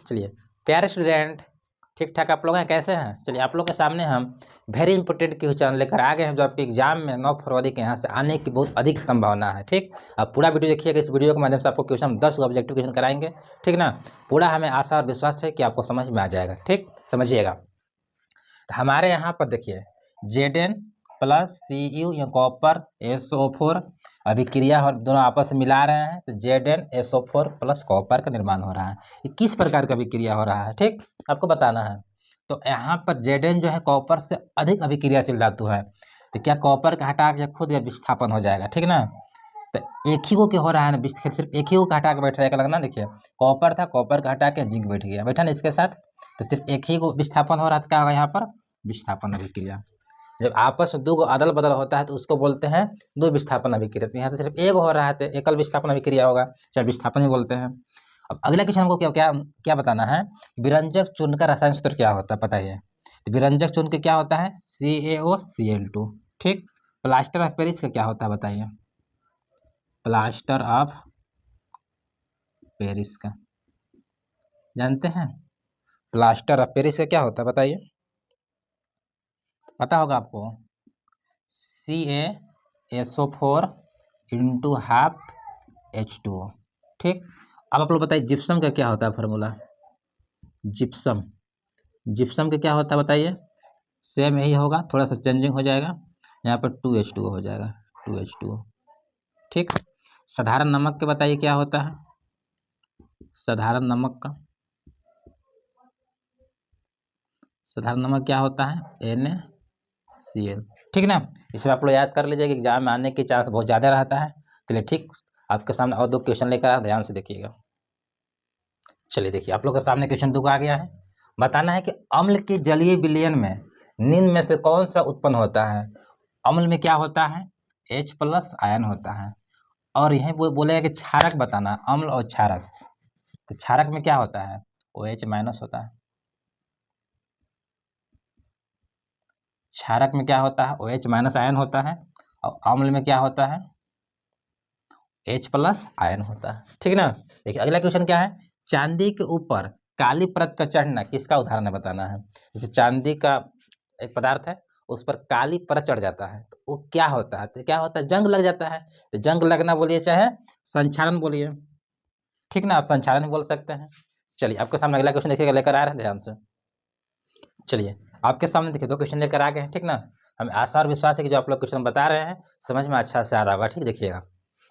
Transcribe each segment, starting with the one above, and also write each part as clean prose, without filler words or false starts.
चलिए प्यारे स्टूडेंट, ठीक ठाक आप लोग हैं, कैसे हैं? चलिए आप लोग के सामने हम वेरी इंपॉर्टेंट क्वेश्चन लेकर आ गए हैं जो आपके एग्जाम में 9 फरवरी के यहाँ से आने की बहुत अधिक संभावना है। ठीक, अब पूरा वीडियो देखिएगा। इस वीडियो के माध्यम से आपको क्वेश्चन 10 ऑब्जेक्टिव क्वेश्चन कराएंगे। ठीक ना, पूरा हमें आशा और विश्वास है कि आपको समझ में आ जाएगा। ठीक, समझिएगा। तो हमारे यहाँ पर देखिए Zn प्लस Cu या कॉपर SO4 अभिक्रिया और दोनों आपस में मिला रहे हैं, तो ZnSO4 प्लस कॉपर का निर्माण हो रहा है। ये किस प्रकार का अभिक्रिया हो रहा है, ठीक आपको बताना है। तो यहाँ पर Zn जो है कॉपर से अधिक अभिक्रियाशील धातु है, तो क्या कॉपर का हटा के खुद या विस्थापन हो जाएगा, ठीक ना। तो एक ही को क्या हो रहा है ना, सिर्फ एक ही को हटा के बैठ रहा है लगना। देखिए कॉपर था, कॉपर का हटा के जिंक बैठ गया, बैठा ना इसके साथ, तो सिर्फ एक ही को विस्थापन हो रहा था। क्या होगा यहाँ पर? विस्थापन अभिक्रिया। जब आपस में दो को अदल बदल होता है तो उसको बोलते हैं दो विस्थापन अभिक्रिया। तो यहाँ तो सिर्फ एक हो रहा है तो एकल विस्थापन अभिक्रिया होगा, चाहे विस्थापन ही बोलते हैं। अब अगला क्वेश्चन हमको क्या क्या क्या बताना है, विरंजक चूर्ण का रासायनिक सूत्र क्या होता है, पता है? तो विरंजक चूर्ण के क्या होता है? CaOCl2। ठीक, प्लास्टर ऑफ पेरिस का क्या होता है बताइए? प्लास्टर ऑफ पेरिस का जानते हैं? प्लास्टर ऑफ पेरिस का क्या होता है बताइए? पता होगा आपको, CaSO4 इंटू हाफ H2O। ठीक, अब आप लोग बताइए जिप्सम का क्या होता है फॉर्मूला? जिप्सम का क्या होता है बताइए? सेम यही होगा, थोड़ा सा चेंजिंग हो जाएगा, यहाँ पर 2H2O हो जाएगा, 2H2O। ठीक, साधारण नमक के बताइए क्या होता है? साधारण नमक का, साधारण नमक क्या होता है? NaCl। ठीक ना, इसे आप लोग याद कर लीजिएगा, एग्जाम में आने के चांस बहुत ज़्यादा रहता है। चलिए ठीक, आपके सामने और दो क्वेश्चन लेकर आ, ध्यान से देखिएगा। चलिए देखिए आप लोग के सामने क्वेश्चन 2 आ गया है। बताना है कि अम्ल के जलीय विलयन में निम्न में से कौन सा उत्पन्न होता है? अम्ल में क्या होता है? H+ आयन होता है। और यही बोलेगा कि क्षारक बताना, अम्ल और क्षारक। तो क्षारक में क्या होता है? OH- होता है। क्षारक में क्या होता है? OH- आयन होता है। और अम्ल में क्या होता है? H+ आयन होता है। ठीक ना, देखिए अगला क्वेश्चन क्या है, चांदी के ऊपर काली परत का चढ़ना किसका उदाहरण है बताना है। जैसे चांदी का एक पदार्थ है, उस पर काली परत चढ़ जाता है तो वो क्या होता है? तो क्या होता है? जंग लग जाता है। तो जंग लगना बोलिए चाहे संक्षारण बोलिए, ठीक ना, आप संक्षारण बोल सकते हैं। चलिए आपके सामने अगला क्वेश्चन देखिएगा, लेकर आ रहे हैं ध्यान से। चलिए आपके सामने देखिए 2 क्वेश्चन लेकर आ गए हैं। ठीक ना, हमें आशा और विश्वास है कि जो आप लोग क्वेश्चन बता रहे हैं समझ में अच्छा से आ रहा होगा। ठीक, देखिएगा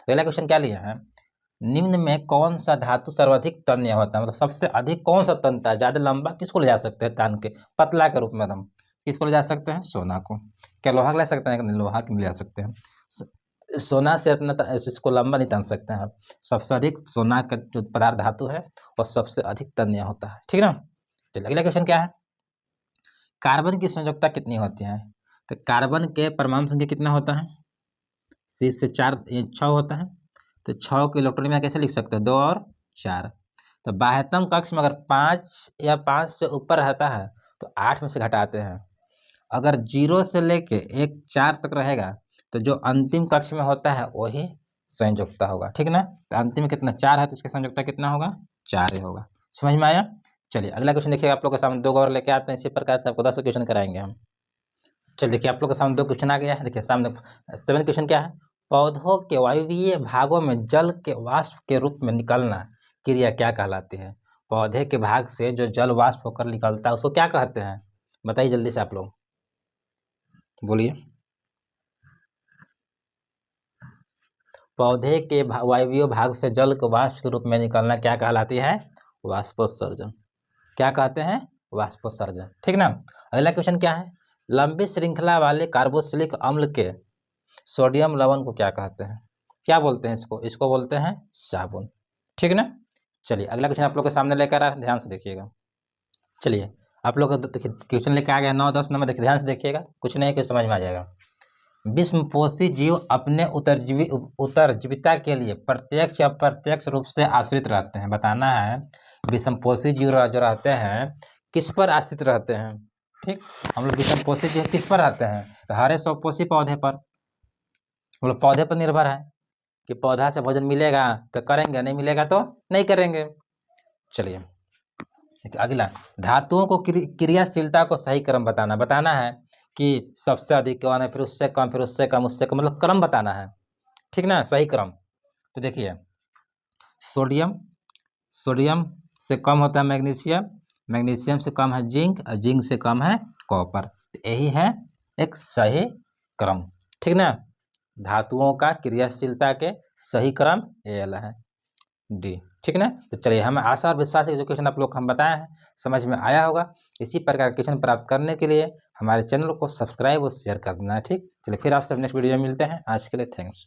अगला क्वेश्चन क्या लिया है, निम्न में कौन सा धातु सर्वाधिक तन्य होता है? मतलब सबसे अधिक कौन सा तनता है, ज़्यादा लंबा किसको ले जा सकते हैं तान के, पतला के रूप में हम किसको ले जा सकते हैं? सोना को। क्या लोहा ले सकते हैं? लोहा के ले जा सकते हैं। सोना से इतना इसको लंबा नहीं तान सकते हैं आप। सबसे अधिक सोना का जो पदार्थ धातु है वो सबसे अधिक तन्य होता है। ठीक ना, चलिए अगला क्वेश्चन क्या है, कार्बन की संयोजकता कितनी होती है? तो कार्बन के परमाणु संख्या कितना होता है? 6 होता है। तो 6 को इलेक्ट्रॉन में कैसे लिख सकते हैं? 2 और 4। तो बाह्यतम कक्ष में अगर 5 या 5 से ऊपर रहता है तो 8 में से घटाते हैं। अगर 0 से लेके 1 4 तक रहेगा तो जो अंतिम कक्ष में होता है वही संयोजकता होगा। ठीक ना, तो अंतिम में कितना 4 है तो इसका संयोजकता कितना होगा? 4 ही होगा। समझ में आया? चलिए अगला क्वेश्चन देखिएगा, आप लोग के सामने 2 और लेके आते हैं, इसी प्रकार से आपको 10 क्वेश्चन कराएंगे हम। चलिए देखिए आप लोग के सामने 2 क्वेश्चन आ गया है। देखिए सामने 7 क्वेश्चन क्या है, पौधों के वायवीय भागों में जल के वाष्प के रूप में निकलना क्रिया क्या कहलाती है? पौधे के भाग से जो जल वाष्प होकर निकलता है उसको क्या कहते हैं? बताइए जल्दी से आप लोग बोलिए। पौधे के वायवीय भाग से जल के वाष्प के रूप में निकलना क्या कहलाती है? वाष्पोत्सर्जन। क्या कहते हैं? वाष्पोत्सर्जन। ठीक ना, अगला क्वेश्चन क्या है, लंबी श्रृंखला वाले कार्बोक्सिलिक अम्ल के सोडियम लवण को क्या कहते हैं? क्या बोलते हैं इसको? इसको बोलते हैं साबुन। ठीक ना, चलिए अगला क्वेश्चन आप लोग के सामने लेकर आ रहा है, ध्यान से देखिएगा। चलिए आप लोग देखिए क्वेश्चन लेकर आ गया 9 10 नंबर, देखिए ध्यान से देखिएगा, कुछ नहीं कि समझ में आ जाएगा। विषमपोषी जीव अपने उत्तरजीविता के लिए प्रत्यक्ष या अप्रत्यक्ष रूप से आश्रित रहते हैं। बताना है विषमपोषी जीव जो रहते हैं किस पर आश्रित रहते हैं? ठीक, हम लोग विषमपोषी जीव किस पर रहते हैं? तो हरे स्वपोषी पौधे पर, हम लोग पौधे पर निर्भर है कि पौधा से भोजन मिलेगा तो करेंगे, नहीं मिलेगा तो नहीं करेंगे। चलिए देखिए अगला, धातुओं को क्रियाशीलता को सही क्रम बताना है कि सबसे अधिक कौन है, फिर उससे कम, फिर उससे कम, उससे कम, मतलब क्रम बताना है, ठीक ना, सही क्रम। तो देखिए सोडियम से कम होता है मैग्नीशियम, मैग्नीशियम से कम है जिंक, और जिंक से कम है कॉपर। तो यही है एक सही क्रम, ठीक ना। धातुओं का क्रियाशीलता के सही क्रम ये वाला है डी, ठीक ना। तो चलिए, हमें आशा और विश्वास है जो क्वेश्चन आप लोग हम बताए हैं समझ में आया होगा। इसी प्रकार क्वेश्चन प्राप्त करने के लिए हमारे चैनल को सब्सक्राइब और शेयर कर देना है, ठीक। चलिए फिर आपसे नेक्स्ट वीडियो में मिलते हैं, आज के लिए थैंक्स।